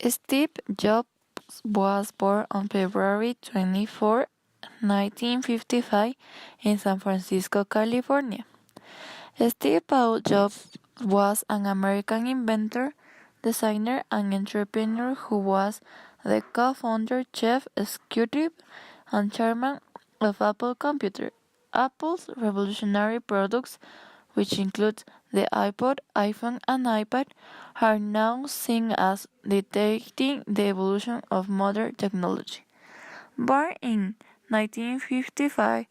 Steve Jobs was born on February 24, 1955, in San Francisco, California. Steve Paul Jobs was an American inventor, designer, and entrepreneur who was the co-founder, chief executive, and chairman of Apple Computer. Apple's revolutionary products, which include the iPod, iPhone, and iPad, are now seen as dictating the evolution of modern technology. Born in 1955,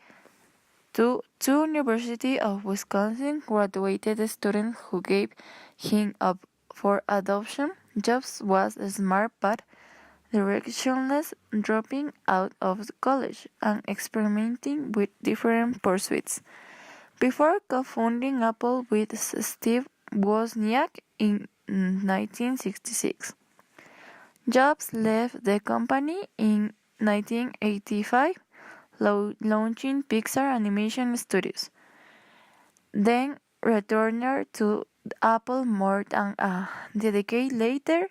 two University of Wisconsin graduated students who gave him up for adoption. Jobs was smart but directionless, dropping out of college and experimenting with different pursuits. Before co-founding Apple with Steve Wozniak in 1966, Jobs left the company in 1985, launching Pixar Animation Studios. Then returned to Apple more than a decade later.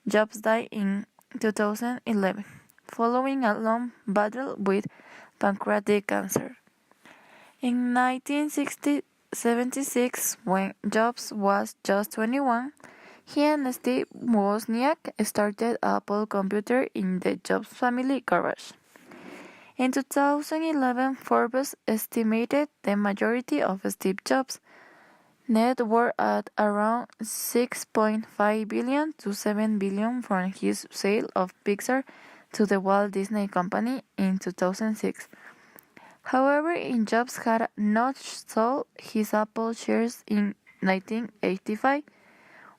Jobs died in 2011, following a long battle with pancreatic cancer. In 1976, when Jobs was just 21, he and Steve Wozniak started Apple Computer in the Jobs family garage. In 2011, Forbes estimated the majority of Steve Jobs' net worth at around $6.5 billion to $7 billion from his sale of Pixar to the Walt Disney Company in 2006. However, Jobs had not sold his Apple shares in 1985.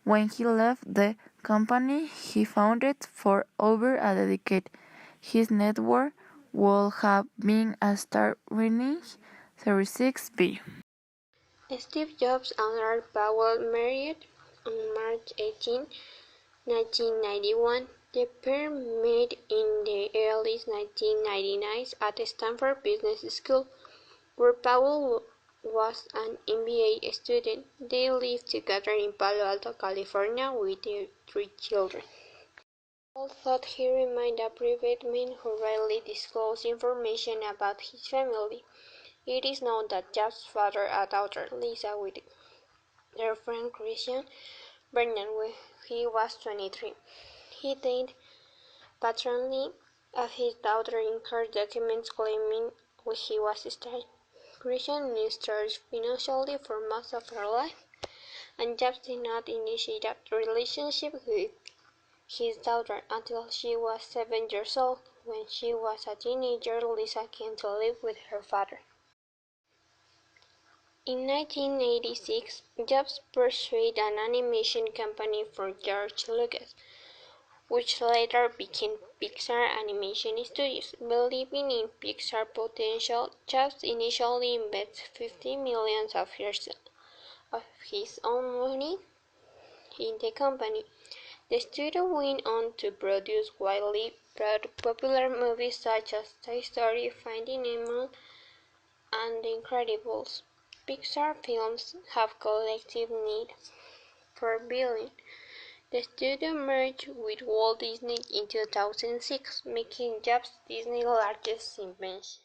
When he left the company he founded for over a decade, his net worth would have been a staggering $36 billion. Steve Jobs and Paula married on March 18, 1991. The pair met in the early 1990s at Stanford Business School, where Paula was an MBA student. They lived together in Palo Alto, California, with their 3 children. Paul thought he remained a private man who rarely disclosed information about his family. It is known that Jobs' father and daughter, Lisa, with their friend Christian Bernard when he was 23. He died patronally of his daughter in court documents claiming he was starved. Christian ministered financially for most of her life, and Jobs did not initiate a relationship with his daughter until she was 7 years old. When she was a teenager, Lisa came to live with her father. In 1986, Jobs pursued an animation company for George Lucas, which later became Pixar Animation Studios. Believing in Pixar's potential, Jobs initially invested $50 million of his own money in the company. The studio went on to produce widely popular movies such as Toy Story, Finding Nemo, and The Incredibles. Pixar films have collective need for billion. The studio merged with Walt Disney in 2006, making Jobs Disney's largest invention.